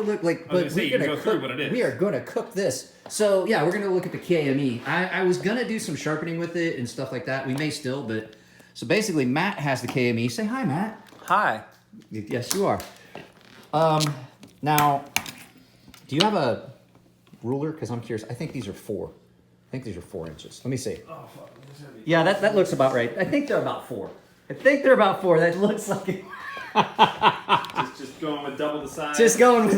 look like, but we are gonna cook this. So yeah, we're gonna look at the KME. I was gonna do some sharpening with it and stuff like that. We may still, but so basically, Matt has the KME. Say hi, Matt. Hi. Yes, you are. Now, do you have a ruler? Because I'm curious. I think these are 4. I think these are 4 inches. Let me see. Oh, fuck. Yeah, that looks about right. I think they're about 4. That looks like it. just going with double the size. Just going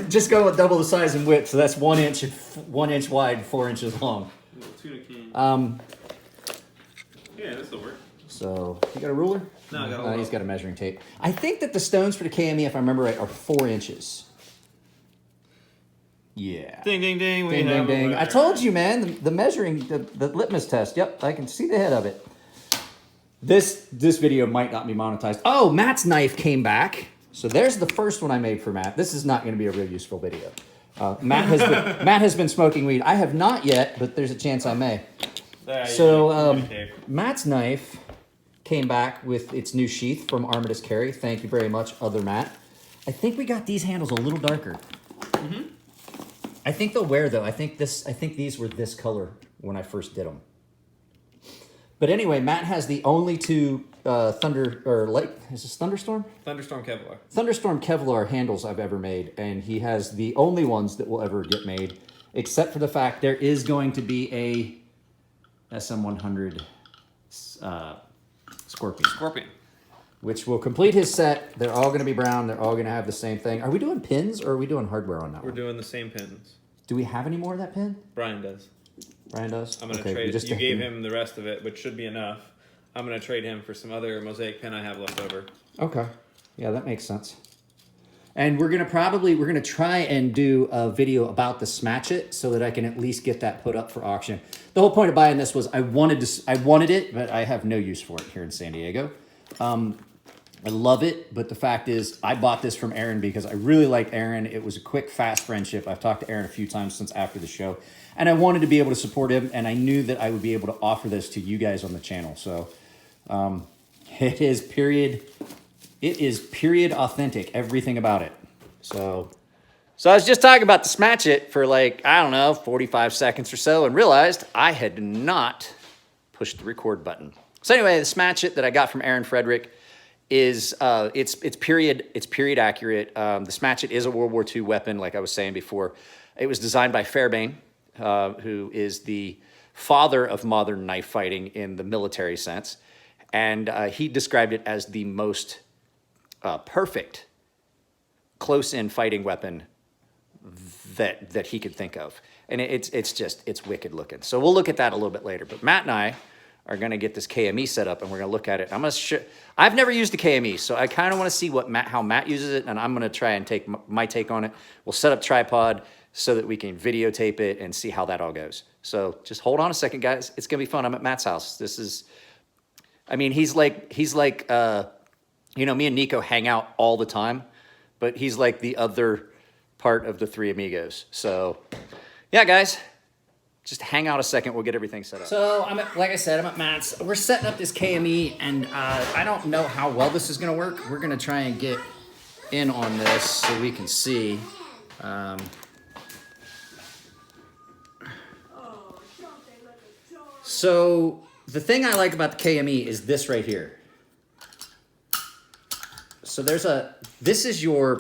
with double the size and width. So that's 1 inch, 1 inch wide, 4 inches long. Tuna can. Yeah, this will work. So you got a ruler? No, I got a ruler. He's got a measuring tape. I think that the stones for the KME, if I remember right, are 4 inches. Yeah. Ding, ding, ding. Ding, ding, ding. I told you, man. The measuring, the litmus test. Yep, I can see the head of it. This video might not be monetized. Oh, Matt's knife came back. So there's the first one I made for Matt. This is not going to be a real useful video. Matt has been smoking weed. I have not yet, but there's a chance I may. So Matt's knife came back with its new sheath from Armitage Carry. Thank you very much, other Matt. I think we got these handles a little darker. Mm-hmm. I think they'll wear though. I think these were this color when I first did them. But anyway, Matt has the only 2 is this Thunderstorm? Thunderstorm Kevlar. Thunderstorm Kevlar handles I've ever made, and he has the only ones that will ever get made, except for the fact there is going to be a SM100 Scorpion. Which will complete his set. They're all going to be brown. They're all going to have the same thing. Are we doing pins or are we doing hardware on that one? We're doing the same pins. Do we have any more of that pin? Brian does. Brian does? I'm going to trade it. You gave him the rest of it, which should be enough. I'm going to trade him for some other mosaic pin I have left over. Okay. Yeah, that makes sense. And we're going to try and do a video about the Smatch It so that I can at least get that put up for auction. The whole point of buying this was I wanted it, but I have no use for it here in San Diego. I love it, but the fact is I bought this from Aaron because I really like Aaron. It was a quick, fast friendship. I've talked to Aaron a few times since after the show, and I wanted to be able to support him, and I knew that I would be able to offer this to you guys on the channel. So it is period authentic, everything about it. So I was just talking about the Smatch It for like, I don't know, 45 seconds or so, and realized I had not pushed the record button. So anyway, the Smatch It that I got from Aaron Frederick is it's period accurate. The Smatch It is a World War II weapon, like I was saying before. It was designed by Fairbairn, who is the father of modern knife fighting in the military sense, and he described it as the most perfect close-in fighting weapon that he could think of, and it's wicked looking. So we'll look at that a little bit later. But Matt and I are going to get this KME set up, and we're going to look at it. I've never used the KME, so I kind of want to see how Matt uses it, and I'm going to try and take my take on it. We'll set up tripod so that we can videotape it and see how that all goes. So just hold on a second, guys. It's going to be fun. I'm at Matt's house. He's like, me and Nico hang out all the time, but he's like the other part of the 3 amigos. So yeah, guys. Just hang out a second. We'll get everything set up. So, like I said, I'm at Matt's. We're setting up this KME, and I don't know how well this is going to work. We're going to try and get in on this so we can see. So, the thing I like about the KME is this right here. So, this is your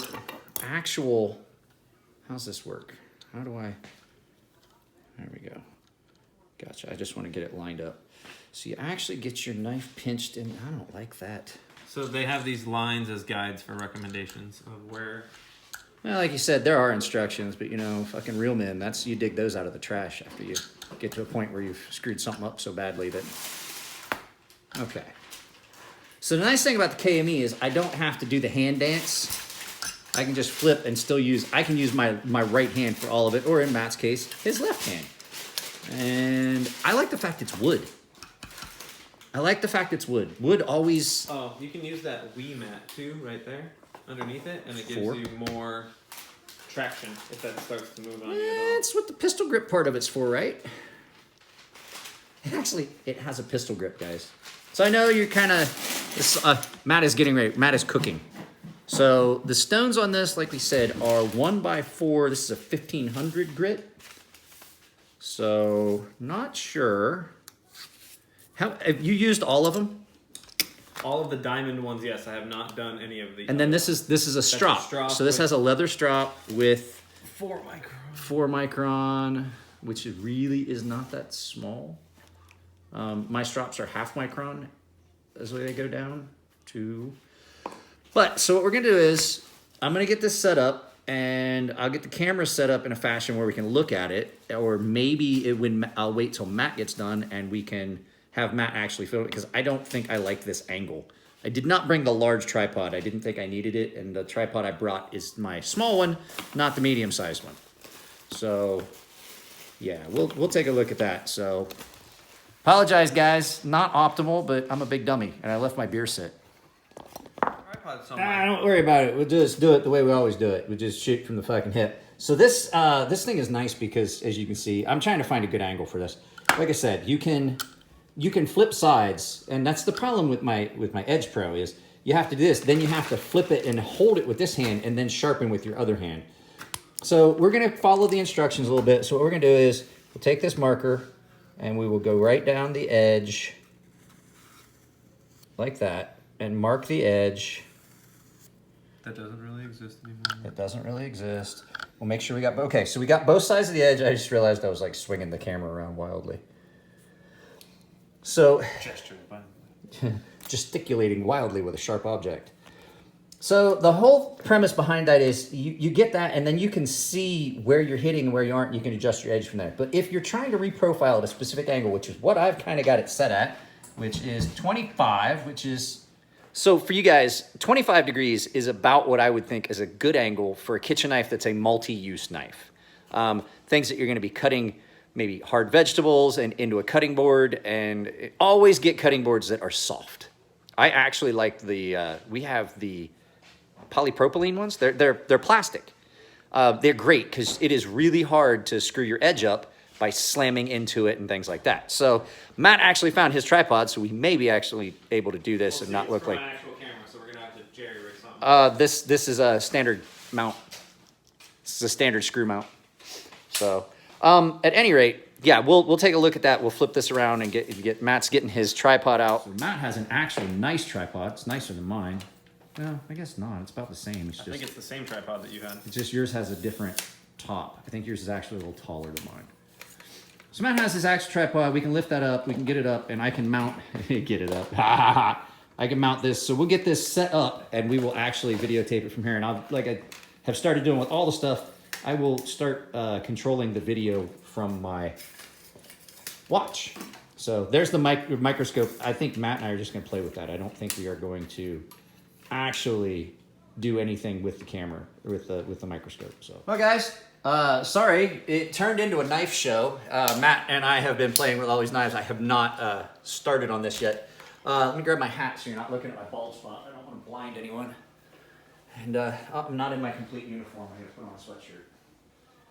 actual, how's this work? How do I... There we go. Gotcha. I just want to get it lined up. So you actually get your knife pinched in. I don't like that. So they have these lines as guides for recommendations of where... Well, like you said, there are instructions, but fucking real men, you dig those out of the trash after you get to a point where you've screwed something up so badly that... Okay. So the nice thing about the KME is I don't have to do the hand dance. I can just flip and I can use my right hand for all of it, or in Matt's case, his left hand. And I like the fact it's wood. Wood always... Oh, you can use that Wii mat too, right there, underneath it, and it gives you more traction if that starts to move on you at all. That's what the pistol grip part of it's for, right? Actually, it has a pistol grip, guys. So I know you're kind of... Matt is getting ready. Matt is cooking. So the stones on this, like we said, are 1x4. This is a 1500 grit. So not sure. How have you used all of them? All of the diamond ones, yes. I have not done any of the. And then this is a strop. So this has a leather strop with 4 micron, which really is not that small. My strops are 0.5 micron as the way they go down to. But so what we're gonna do is I'm gonna get this set up, and I'll get the camera set up in a fashion where we can look at it, or maybe I'll wait till Matt gets done and we can have Matt actually film it, because I don't think I like this angle. I did not bring the large tripod. I didn't think I needed it, and the tripod I brought is my small one, not the medium-sized one. So yeah, we'll take a look at that. So apologize, guys, not optimal, but I'm a big dummy and I left my beer sit. Don't worry about it. We'll just do it the way we always do it. We'll just shoot from the fucking hip. So this thing is nice because, as you can see, I'm trying to find a good angle for this. Like I said, you can flip sides, and that's the problem with my Edge Pro is you have to do this, then you have to flip it and hold it with this hand and then sharpen with your other hand. So we're gonna follow the instructions a little bit. So what we're gonna do is we'll take this marker and we will go right down the edge like that and mark the edge. That doesn't really exist anymore. It doesn't really exist. We'll make sure we got, okay, so we got both sides of the edge. I just realized I was like swinging the camera around wildly. So, gesticulating wildly with a sharp object. So the whole premise behind that is you get that, and then you can see where you're hitting and where you aren't. You can adjust your edge from there. But if you're trying to reprofile at a specific angle, which is what I've kind of got it set at, which is 25, which is... So for you guys, 25 degrees is about what I would think is a good angle for a kitchen knife that's a multi-use knife. Things that you're going to be cutting maybe hard vegetables and into a cutting board, and always get cutting boards that are soft. I actually like the, we have the polypropylene ones. They're plastic. They're great because it is really hard to screw your edge up by slamming into it and things like that. So Matt actually found his tripod, so we may be actually able to do this and not look like... an actual camera, so we're gonna have to jerry-rig something. This is a standard mount. This is a standard screw mount. So at any rate, yeah, we'll take a look at that. We'll flip this around and get Matt's getting his tripod out. So Matt has an actually nice tripod. It's nicer than mine. No, I guess not. It's about the same. I think it's the same tripod that you had. It's just yours has a different top. I think yours is actually a little taller than mine. So Matt has his actual tripod. We can lift that up. We can get it up, and I can mount. Get it up. I can mount this. So we'll get this set up, and we will actually videotape it from here. And I'll, like I have started doing with all the stuff, I will start controlling the video from my watch. So there's the microscope. I think Matt and I are just going to play with that. I don't think we are going to actually do anything with the camera or with the microscope. So, well, guys, sorry, it turned into a knife show. Matt and I have been playing with all these knives. I have not started on this yet. Let me grab my hat so you're not looking at my bald spot. I don't want to blind anyone. And I'm not in my complete uniform. I'm going to put on a sweatshirt.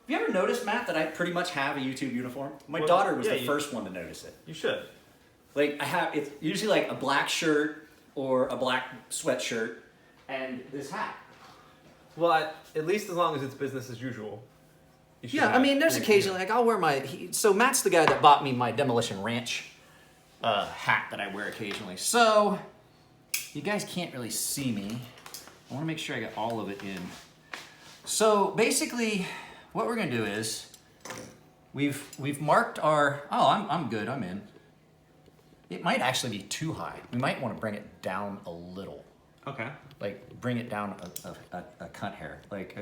Have you ever noticed, Matt, that I pretty much have a YouTube uniform? My daughter was the first one to notice it. You should. Like, it's usually like a black shirt or a black sweatshirt and this hat. Well, at least as long as it's business as usual. Yeah, I mean, there's occasionally, like, I'll wear my... So Matt's the guy that bought me my Demolition Ranch hat that I wear occasionally. So, you guys can't really see me. I want to make sure I get all of it in. So, basically... What we're gonna do is, we've marked our, I'm good, I'm in. It might actually be too high. We might want to bring it down a little. Okay. Like, bring it down a cunt hair. Like,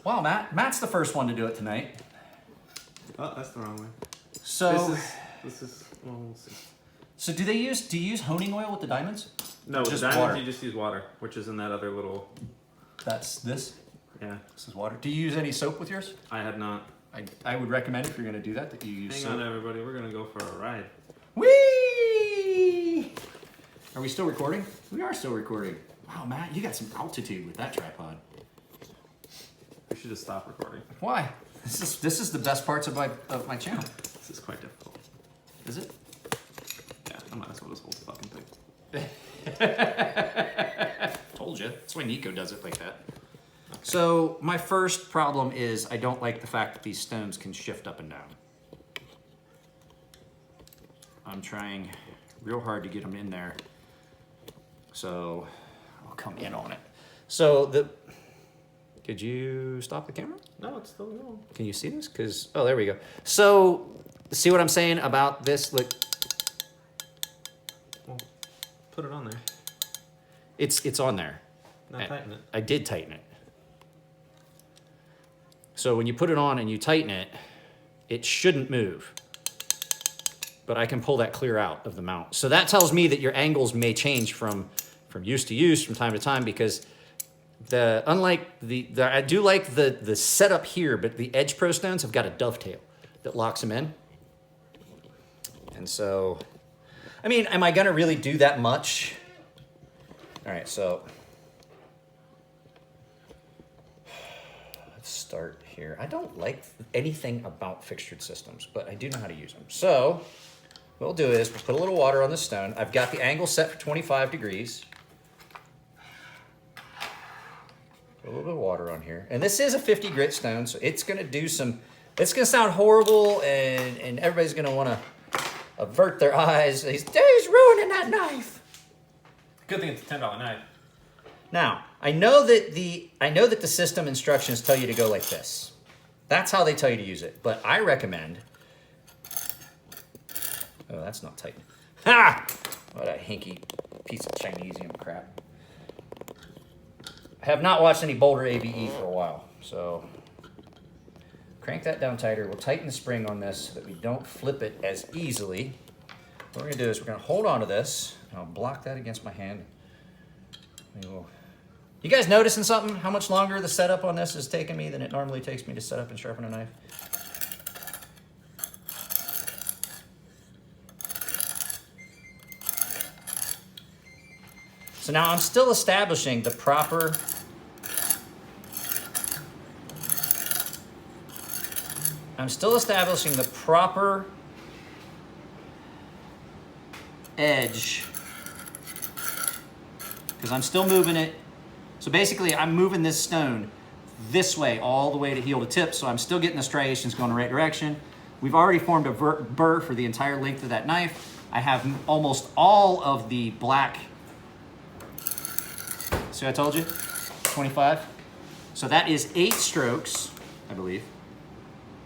wow, Matt's the first one to do it tonight. Oh, that's the wrong way. So, this is, well, we'll see. So do you use honing oil with the diamonds? No, with just the diamonds water? you just use water, which is in that other little... That's this? Yeah. This is water. Do you use any soap with yours? I had not. I would recommend if you're going to do that you use soap. Hang on, everybody. We're going to go for a ride. Whee! Are we still recording? We are still recording. Wow, Matt, you got some altitude with that tripod. We should just stop recording. Why? This is the best parts of my channel. This is quite difficult. Is it? Yeah, I might as well just hold the fucking thing. Told you. That's why Nico does it like that. So my first problem is I don't like the fact that these stones can shift up and down. I'm trying real hard to get them in there. So I'll come in on it. So could you stop the camera? No, it's still going. Can you see this? Oh, there we go. So see what I'm saying about this? Look, Well, put it on there. it's on there. Now tighten it. I did tighten it. So when you put it on and you tighten it, it shouldn't move. But I can pull that clear out of the mount. So that tells me that your angles may change from use to use from time to time, because unlike I do like the setup here, but the Edge Pro stones have got a dovetail that locks them in. And so, I mean, am I gonna really do that much? All right, so let's start here. I don't like anything about fixtured systems, but I do know how to use them. So what we'll do is we'll put a little water on the stone. I've got the angle set for 25 degrees. Put a little bit of water on here. And this is a 50 grit stone, so it's gonna do some, it's gonna sound horrible, and everybody's gonna wanna avert their eyes. He's ruining that knife. Good thing it's a $10 knife. Now, I know that the system instructions tell you to go like this. That's how they tell you to use it. But I recommend. Oh, that's not tight. Ha! What a hinky piece of Chinesium crap. I have not watched any Boulder ABE for a while, so crank that down tighter. We'll tighten the spring on this so that we don't flip it as easily. What we're gonna do is we're gonna hold on to this, and I'll block that against my hand. You guys noticing something? How much longer the setup on this is taking me than it normally takes me to set up and sharpen a knife? So now I'm still establishing the proper edge, because I'm still moving it. So basically I'm moving this stone this way all the way to heel to tip, so I'm still getting the striations going the right direction. We've already formed a burr for the entire length of that knife. I have almost all of the black. See what I told you? 25. So that is 8 strokes, I believe.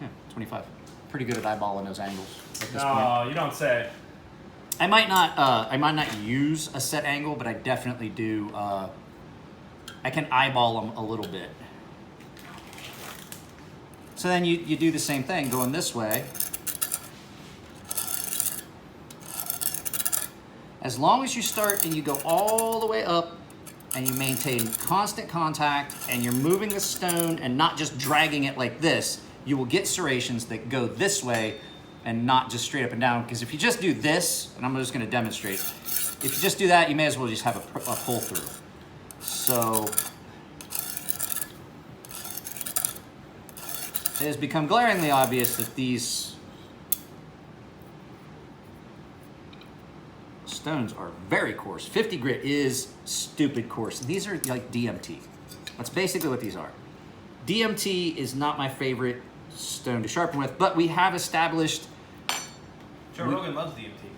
Yeah, 25. Pretty good at eyeballing those angles at this point. You don't say. I might not use a set angle, but I definitely do. I can eyeball them a little bit. So then you do the same thing, going this way. As long as you start and you go all the way up and you maintain constant contact and you're moving the stone and not just dragging it like this, you will get serrations that go this way and not just straight up and down. Because if you just do this, and I'm just gonna demonstrate, if you just do that, you may as well just have a pull through. So it has become glaringly obvious that these stones are very coarse. 50 grit is stupid coarse. These are like DMT. That's basically what these are. DMT is not my favorite stone to sharpen with, but we have established. Joe Rogan loves DMT.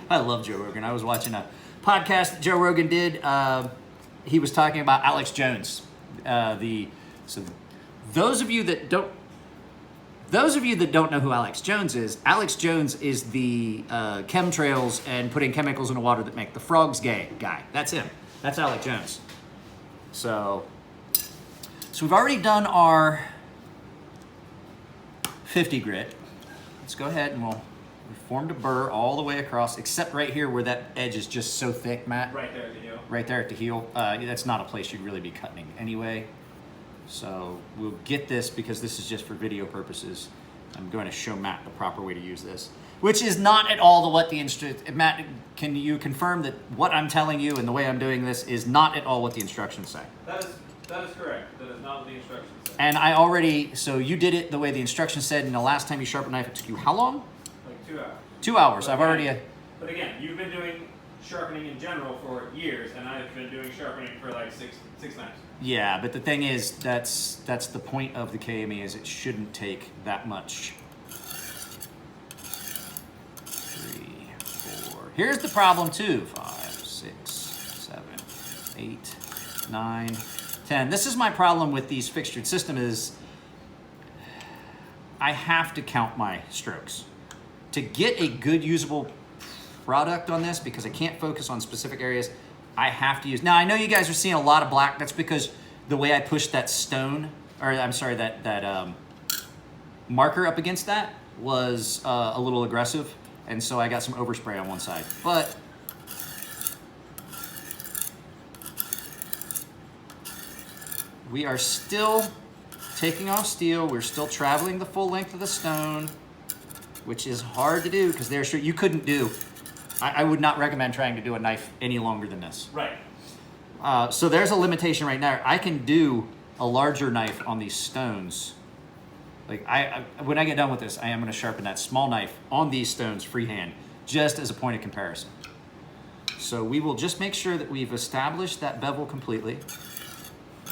I love Joe Rogan. I was watching a podcast that Joe Rogan did. He was talking about Alex Jones. So those of you that don't know who Alex Jones is the chemtrails and putting chemicals in the water that make the frogs gay guy. That's him. That's Alex Jones. So we've already done our 50 grit. Let's go ahead and we formed a burr all the way across, except right here where that edge is just so thick, Matt. Right there at the heel. Right there at the heel. That's not a place you'd really be cutting anyway. So we'll get this because this is just for video purposes. I'm going to show Matt the proper way to use this, which is not at all what the Matt, can you confirm that what I'm telling you and the way I'm doing this is not at all what the instructions say? That is correct. That is not what the instructions say. And so you did it the way the instructions said, and the last time you sharpened a knife, it took you how long? Like 2 hours. 2 hours. But I've already. But again, you've been doing sharpening in general for years, and I've been doing sharpening for like six knives. Yeah, but the thing is, that's the point of the KME, is it shouldn't take that much. 3, 4. Here's the problem too. 5, 6, 7, 8, 9, 10. This is my problem with these fixtured system is I have to count my strokes. To get a good usable product on this, because I can't focus on specific areas, I have to use. Now I know you guys are seeing a lot of black. That's because the way I pushed that stone, or I'm sorry, that marker up against that was a little aggressive, and so I got some overspray on one side. But we are still taking off steel. We're still traveling the full length of the stone, which is hard to do because there's you couldn't do. I would not recommend trying to do a knife any longer than this. Right. So there's a limitation right now. I can do a larger knife on these stones. Like when I get done with this, I am going to sharpen that small knife on these stones freehand, just as a point of comparison. So we will just make sure that we've established that bevel completely.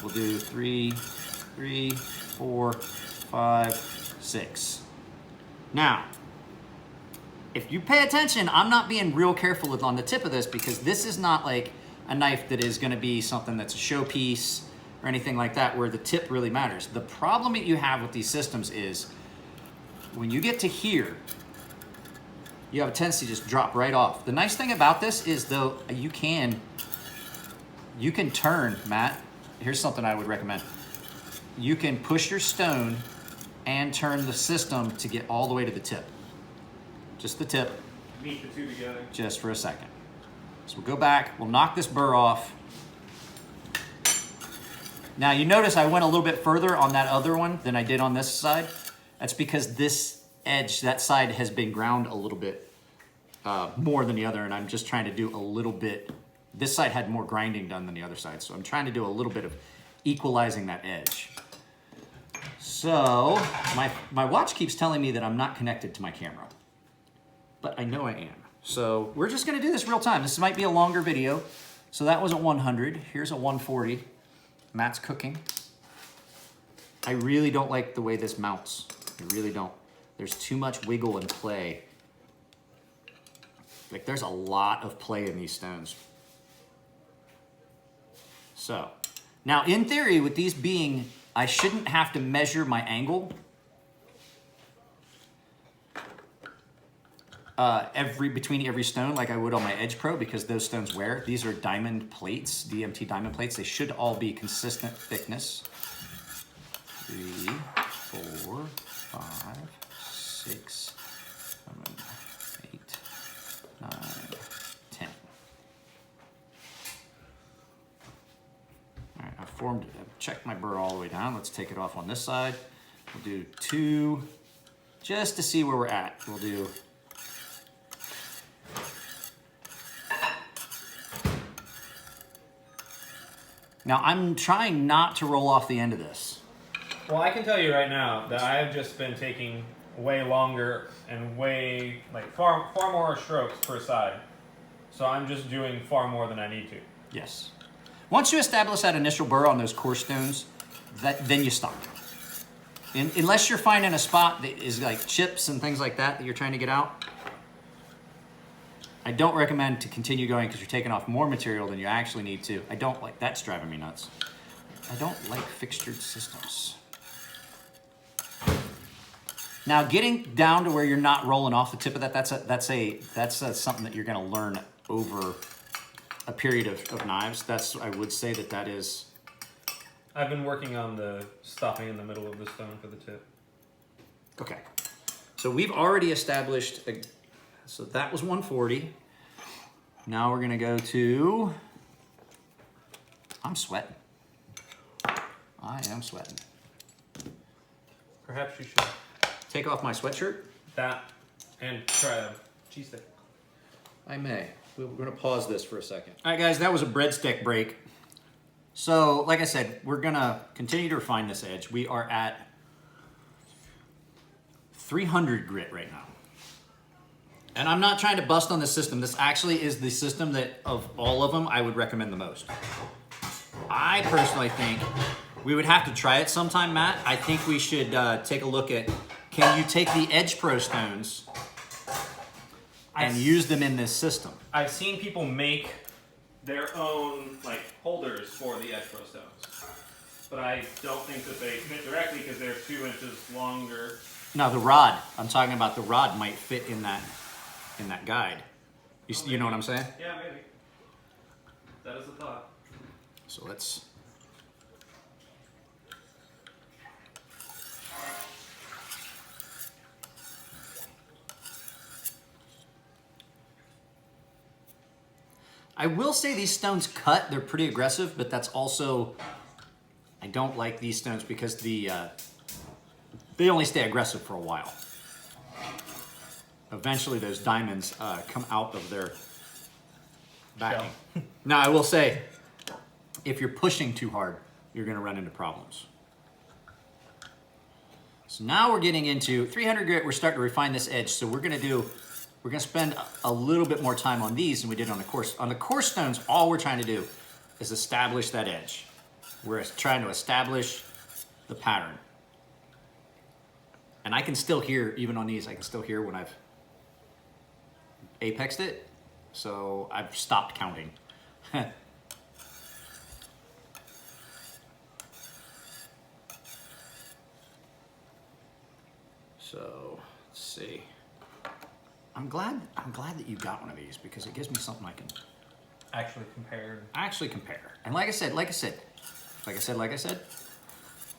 We'll do 3, 4, 5, 6. Now, if you pay attention, I'm not being real careful on the tip of this because this is not like a knife that is going to be something that's a showpiece or anything like that where the tip really matters. The problem that you have with these systems is when you get to here, you have a tendency to just drop right off. The nice thing about this is though you can turn, Matt. Here's something I would recommend. You can push your stone and turn the system to get all the way to the tip. Just the tip. Meet the two together. Just for a second. So we'll go back, we'll knock this burr off. Now you notice I went a little bit further on that other one than I did on this side. That's because this edge, that side has been ground a little bit more than the other, and I'm just trying to do a little bit. This side had more grinding done than the other side, so I'm trying to do a little bit of equalizing that edge. So my watch keeps telling me that I'm not connected to my camera, but I know I am. So we're just gonna do this real time. This might be a longer video. So that was a 100, here's a 140. Matt's cooking. I really don't like the way this mounts. I really don't. There's too much wiggle and play. Like there's a lot of play in these stones. So, now in theory, with these being, I shouldn't have to measure my angle between every stone like I would on my Edge Pro because those stones wear. These are diamond plates, DMT diamond plates. They should all be consistent thickness. 3, 4, 5, 6, 7, 8, 9, 10. All right, I've checked my burr all the way down. Let's take it off on this side. We'll do 2 just to see where we're at. We'll do now I'm trying not to roll off the end of this. Well, I can tell you right now that I have just been taking way longer and way, like far more strokes per side. So I'm just doing far more than I need to. Yes. Once you establish that initial burr on those core stones, then you stop. Unless you're finding a spot that is like chips and things like that you're trying to get out, I don't recommend to continue going because you're taking off more material than you actually need to. I don't like, that's driving me nuts. I don't like fixtured systems. Now getting down to where you're not rolling off the tip of that, that's something that you're gonna learn over a period of knives. I would say that is. I've been working on the stopping in the middle of the stone for the tip. Okay. So we've already established, so that was 140. Now we're gonna go to, I'm sweating. I am sweating. Perhaps you should take off my sweatshirt. That and try a cheese stick. I may. We're gonna pause this for a second. All right, guys, that was a breadstick break. So, like I said, we're gonna continue to refine this edge. We are at 300 grit right now. And I'm not trying to bust on the system. This actually is the system that, of all of them, I would recommend the most. I personally think we would have to try it sometime, Matt. I think we should take a look at, can you take the Edge Pro stones and use them in this system? I've seen people make their own like holders for the Edge Pro stones, but I don't think that they fit directly because they're 2 inches longer. No, the rod. I'm talking about the rod might fit in that guide. You know what I'm saying? Yeah, maybe. That is a thought. So let's. I will say these stones cut, they're pretty aggressive, but that's also, I don't like these stones because they only stay aggressive for a while. Eventually those diamonds come out of their backing. Now I will say, if you're pushing too hard, you're gonna run into problems. So now we're getting into 300 grit, we're starting to refine this edge, so we're gonna spend a little bit more time on these than we did on the coarse. On the coarse stones, all we're trying to do is establish that edge. We're trying to establish the pattern. And I can still hear, even on these, I can still hear when I've apexed it. So I've stopped counting. So, let's see. I'm glad that you got one of these because it gives me something I can Actually compare. And like I said,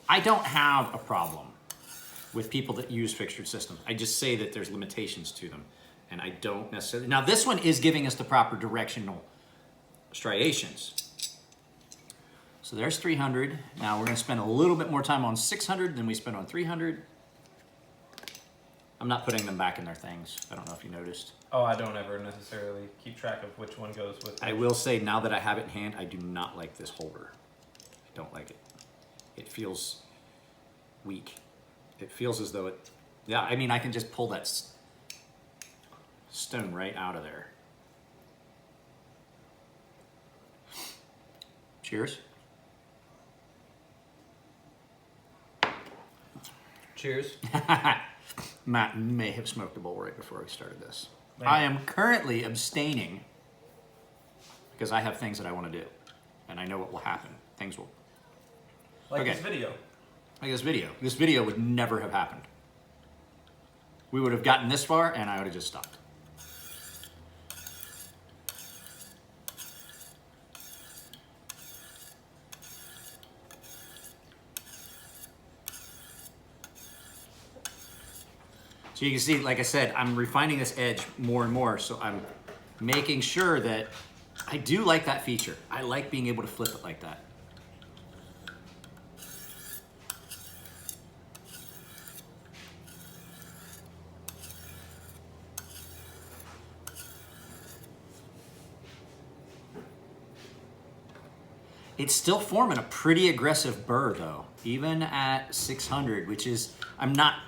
I don't have a problem with people that use fixtured systems. I just say that there's limitations to them. And I don't necessarily. Now this one is giving us the proper directional striations. So there's 300. Now we're gonna spend a little bit more time on 600 than we spent on 300. I'm not putting them back in their things. I don't know if you noticed. Oh, I don't ever necessarily keep track of which one goes with which. I will say now that I have it in hand, I do not like this holder. I don't like it. It feels weak. It feels as though it, yeah, I mean, I can just pull that stone right out of there. Cheers. Cheers. Matt may have smoked a bowl right before we started this. Man. I am currently abstaining because I have things that I want to do. And I know what will happen. Things will. Like Okay. this video. Like this video. This video would never have happened. We would have gotten this far and I would have just stopped. So you can see, like I said, I'm refining this edge more and more, so I'm making sure that I do like that feature. I like being able to flip it like that. It's still forming a pretty aggressive burr though, even at 600, which is, I'm not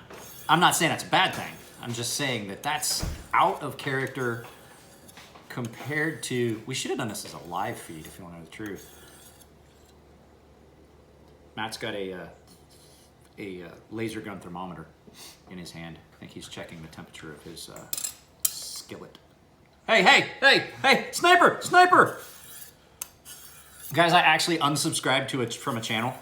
saying that's a bad thing. I'm just saying that that's out of character compared to, we should have done this as a live feed if you want to know the truth. Matt's got a laser gun thermometer in his hand. I think he's checking the temperature of his skillet. Hey, sniper! Guys, I actually unsubscribed from a channel.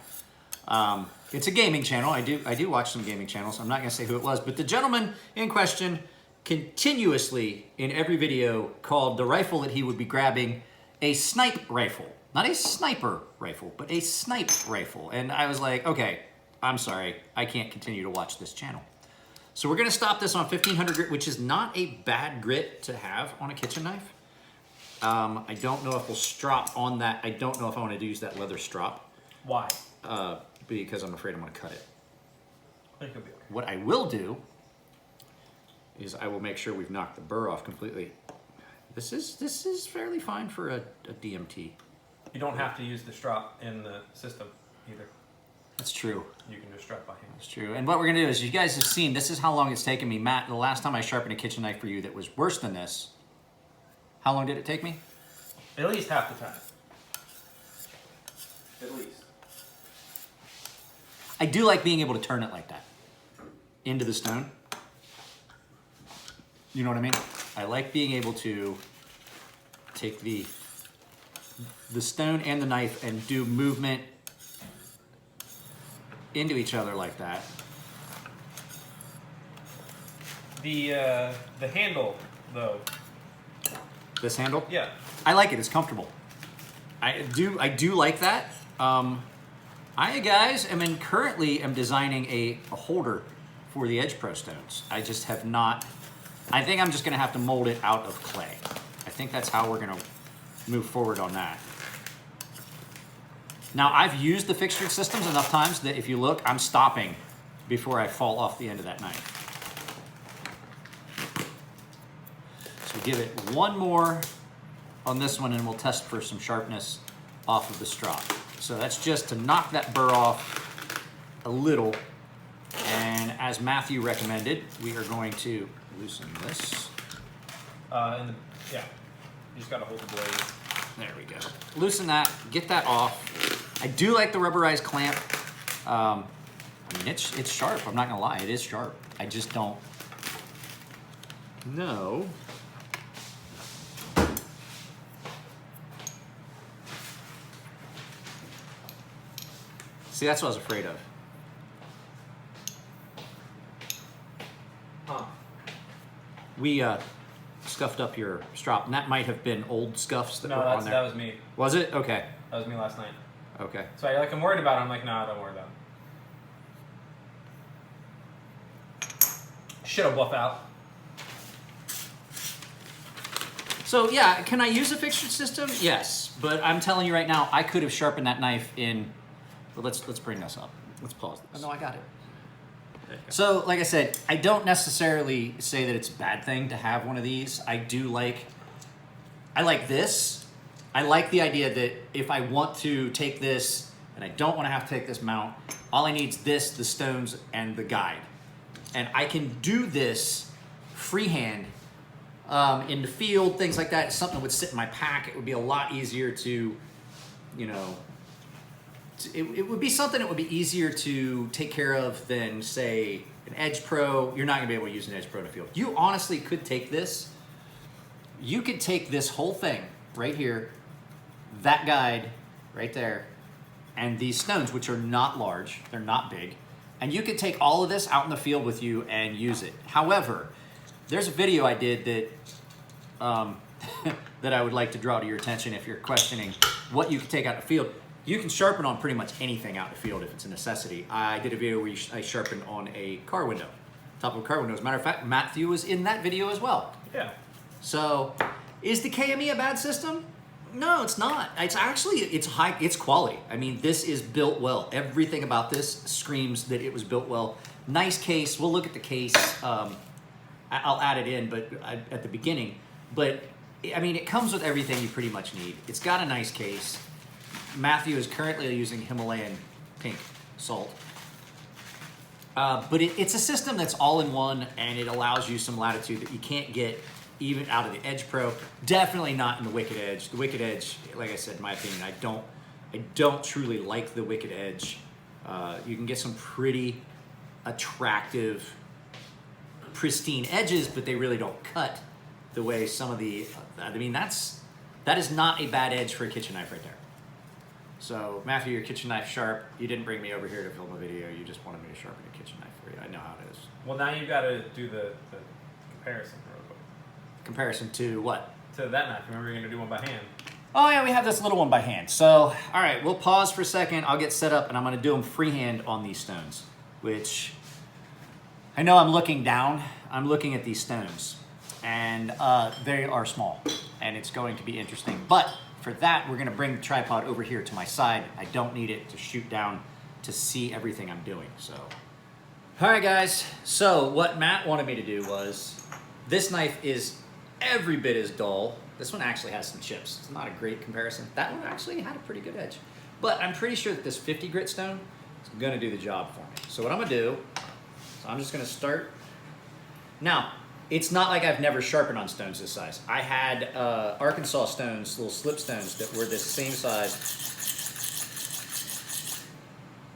It's a gaming channel. I do watch some gaming channels. I'm not going to say who it was, but the gentleman in question continuously in every video called the rifle that he would be grabbing a snipe rifle. Not a sniper rifle, but a snipe rifle. And I was like, okay, I'm sorry. I can't continue to watch this channel. So we're going to stop this on 1500 grit, which is not a bad grit to have on a kitchen knife. I don't know if we'll strop on that. I don't know if I want to use that leather strop. Why? Because I'm afraid I'm going to cut it. I think it'll be okay. What I will do is I will make sure we've knocked the burr off completely. This is fairly fine for a DMT. You don't have to use the strop in the system either. That's true. You can just sharpen by hand. That's true. And what we're gonna do is, you guys have seen, this is how long it's taken me. Matt, the last time I sharpened a kitchen knife for you that was worse than this, how long did it take me? At least half the time. At least. I do like being able to turn it like that into the stone. You know what I mean? I like being able to take the stone and the knife and do movement into each other like that. The handle, though. This handle? Yeah. I like it. It's comfortable. I do like that. I, guys, currently am designing a holder for the Edge Pro stones. I just have not. I think I'm just going to have to mold it out of clay. I think that's how we're going to move forward on that. Now, I've used the fixtured systems enough times that if you look, I'm stopping before I fall off the end of that knife. So give it one more on this one, and we'll test for some sharpness off of the strop. So that's just to knock that burr off a little. And as Matthew recommended, we are going to loosen this. Yeah. You just gotta hold the blade. There we go. Loosen that, get that off. I do like the rubberized clamp. I mean, it's sharp, I'm not gonna lie, it is sharp. I just don't know. See, that's what I was afraid of. Huh. We scuffed up your strop, and that might have been old scuffs that No, were on there. that was me. Was it? Okay. That was me last night. Okay. So I'm worried about it. I'm like, nah, don't worry about it. Shit'll buff out. So yeah, can I use a fixtured system? Yes, but I'm telling you right now, I could have sharpened that knife in. But let's bring this up. Let's pause this. Oh, no, I got it. So, like I said, I don't necessarily say that it's a bad thing to have one of these. I like this. I like the idea that if I want to take this and I don't want to have to take this mount, all I need is this, the stones, and the guide. And I can do this freehand in the field, things like that. It's something that would sit in my pack. It would be a lot easier to, you know, it would be something that would be easier to take care of than, say, an Edge Pro. You're not going to be able to use an Edge Pro in a field. You honestly could take this. You could take this whole thing right here, that guide right there, and these stones, which are not large, they're not big, and you could take all of this out in the field with you and use it. However, there's a video I did that that I would like to draw to your attention if you're questioning what you could take out in the field. You can sharpen on pretty much anything out in the field if it's a necessity. I did a video where I sharpened on a car window, top of a car window. As a matter of fact, Matthew was in that video as well. Yeah. So, is the KME a bad system? No, it's not. It's actually, it's quality. I mean, this is built well. Everything about this screams that it was built well. Nice case. We'll look at the case. I'll add it in, but at the beginning. But I mean, it comes with everything you pretty much need. It's got a nice case. Matthew is currently using Himalayan pink salt. But it's a system that's all in one, and it allows you some latitude that you can't get even out of the Edge Pro. Definitely not in the Wicked Edge. The Wicked Edge, like I said, in my opinion, I don't truly like the Wicked Edge. You can get some pretty attractive, pristine edges, but they really don't cut the way some of the, I mean, that is not a bad edge for a kitchen knife right there. So, Matthew, your kitchen knife sharp. You didn't bring me over here to film a video. You just wanted me to sharpen a kitchen knife for you. I know how it is. Well, now you've got to do the comparison real quick. Comparison to what? To that knife. Remember, you're going to do one by hand. Oh, yeah, we have this little one by hand. So, all right, we'll pause for a second. I'll get set up, and I'm going to do them freehand on these stones, which I know I'm looking down. I'm looking at these stones, and they are small, and it's going to be interesting. But for that, we're going to bring the tripod over here to my side. I don't need it to shoot down to see everything I'm doing. So, all right, guys. So what Matt wanted me to do was, this knife is every bit as dull. This one actually has some chips. It's not a great comparison. That one actually had a pretty good edge. But I'm pretty sure that this 50 grit stone It's gonna do the job for me. So what I'm gonna do, is I'm just gonna start. Now, it's not like I've never sharpened on stones this size. I had Arkansas stones, little slip stones that were this same size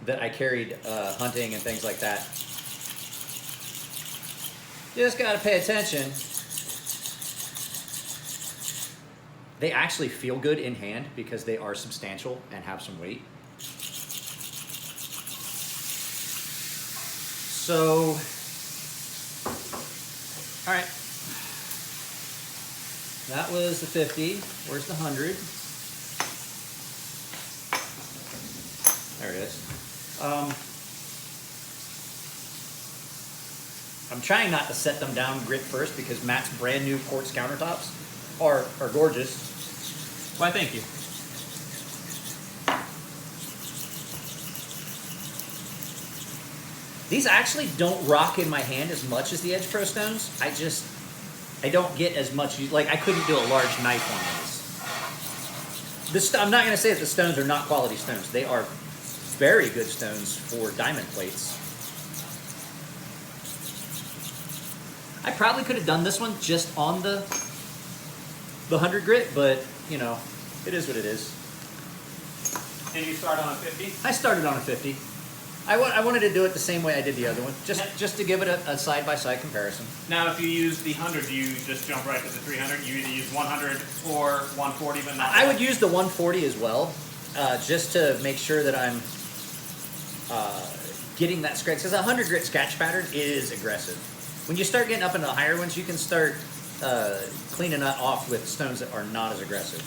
that I carried hunting and things like that. Just gotta pay attention. They actually feel good in hand because they are substantial and have some weight. So, all right. That was the 50. Where's the 100? There it is. I'm trying not to set them down grit first because Matt's brand new quartz countertops are gorgeous. Why, thank you. These actually don't rock in my hand as much as the Edge Pro stones. I don't get as much, like I couldn't do a large knife on these. I'm not gonna say that the stones are not quality stones. They are very good stones for diamond plates. I probably could have done this one just on the 100 grit, but you know, it is what it is. And you start on a 50? I started on a 50. I wanted to do it the same way I did the other one, just to give it a side-by-side comparison. Now, if you use the 100, do you just jump right to the 300? You either use 100 or 140, but not. I would use the 140 as well, just to make sure that I'm getting that scratch. Because a 100 grit scratch pattern is aggressive. When you start getting up into the higher ones, you can start cleaning that off with stones that are not as aggressive.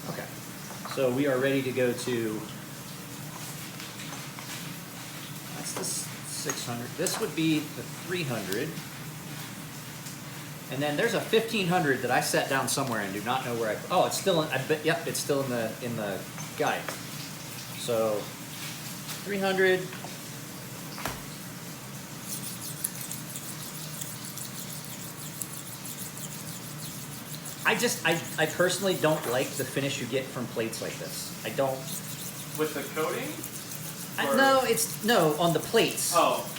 Okay, so we are ready to go to, that's the 600. This would be the 300. And then there's a 1500 that I set down somewhere and do not know where oh, it's still in, I bet, yep, it's still in the guide. So 300. I personally don't like the finish you get from plates like this. I don't. With the coating? No, on the plates. Oh.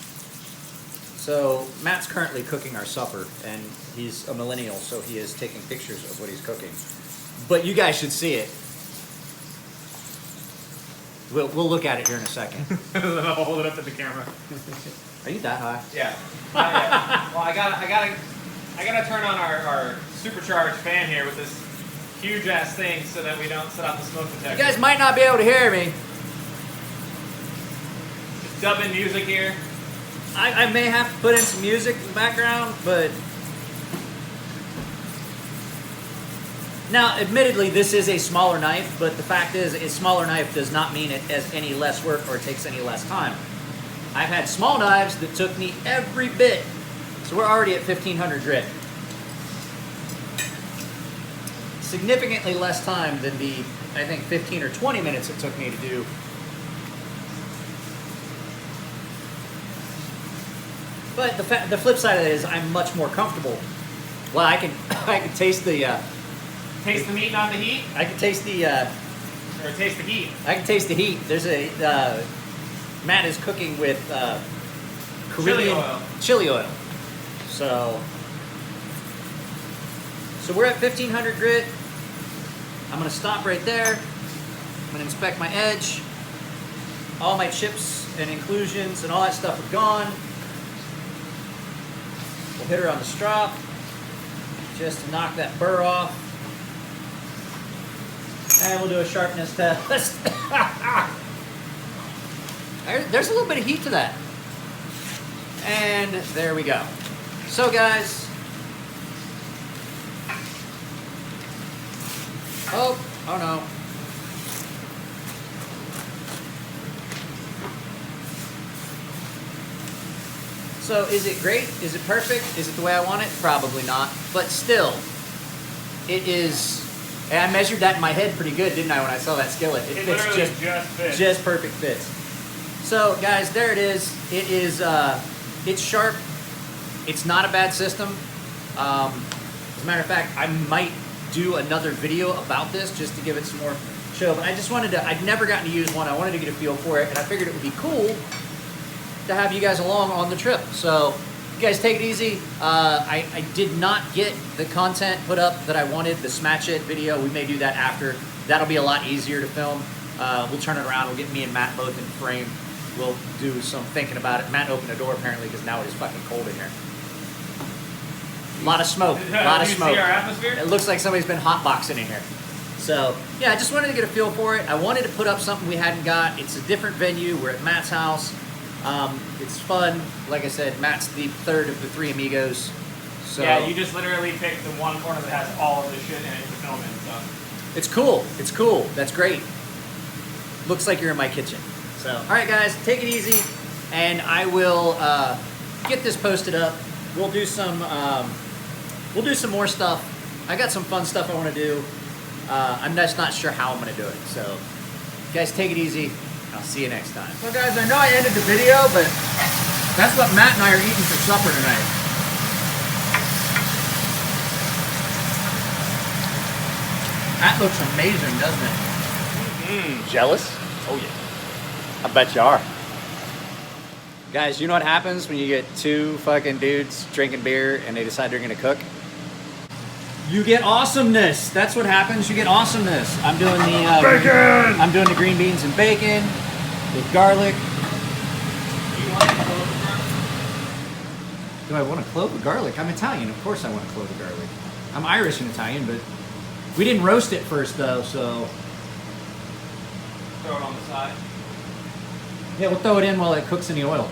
So Matt's currently cooking our supper, and he's a millennial, so he is taking pictures of what he's cooking. But you guys should see it. We'll look at it here in a second. I'll hold it up to the camera. Are you that high? Yeah. Not yet. Well, I gotta turn on our supercharged fan here with this huge ass thing so that we don't set off the smoke detector. You guys might not be able to hear me. Just dub in music here. I may have to put in some music in the background, but now, admittedly, this is a smaller knife, but the fact is, a smaller knife does not mean it has any less work or it takes any less time. I've had small knives that took me every bit, so we're already at 1500 grit. Significantly less time than the, I think, 15 or 20 minutes it took me to do. But the flip side of it is I'm much more comfortable. Well, I can taste the Taste the meat, not the heat? I can taste the Or taste the heat? I can taste the heat. There's a Matt is cooking with Caribbean chili oil. So we're at 1500 grit. I'm gonna stop right there. I'm gonna inspect my edge. All my chips and inclusions and all that stuff are gone. We'll hit her on the strop just to knock that burr off. And we'll do a sharpness test. There's a little bit of heat to that. And there we go. So guys. Oh no. So is it great? Is it perfect? Is it the way I want it? Probably not. But still, it is. And I measured that in my head pretty good, didn't I, when I saw that skillet? It fits just perfect fits. So guys, there it is. It is it's sharp. It's not a bad system. As a matter of fact, I might do another video about this just to give it some more show. But I just wanted to, I'd never gotten to use one. I wanted to get a feel for it, and I figured it would be cool to have you guys along on the trip. So you guys take it easy. I did not get the content put up that I wanted, the Smatch It video. We may do that after. That'll be a lot easier to film. We'll turn it around. We'll get me and Matt both in frame. We'll do some thinking about it. Matt opened the door apparently because now it is fucking cold in here. A lot of smoke, a lot of smoke. See our atmosphere? It looks like somebody's been hotboxing in here. So yeah, I just wanted to get a feel for it. I wanted to put up something we hadn't got. It's a different venue. We're at Matt's house. It's fun. Like I said, Matt's the third of the three amigos. So Yeah, you just literally picked the one corner that has all of the shit in it to film it. So it's cool. It's cool. That's great. Looks like you're in my kitchen. So all right, guys, take it easy, and I will get this posted up. We'll do some more stuff. I got some fun stuff I want to do. I'm just not sure how I'm going to do it. So, you guys take it easy. I'll see you next time. So, guys, I know I ended the video, but that's what Matt and I are eating for supper tonight. That looks amazing, doesn't it? Jealous? Oh yeah. I bet you are. Guys, you know what happens when you get two fucking dudes drinking beer and they decide they're going to cook? You get awesomeness. That's what happens. You get awesomeness. I'm doing the bacon. I'm doing the green beans and bacon with garlic. Do I want a clove of garlic? I'm Italian. Of course I want a clove of garlic. I'm Irish and Italian, but we didn't roast it first though, so throw it on the side. yeah, we'll throw it in while it cooks in the oil.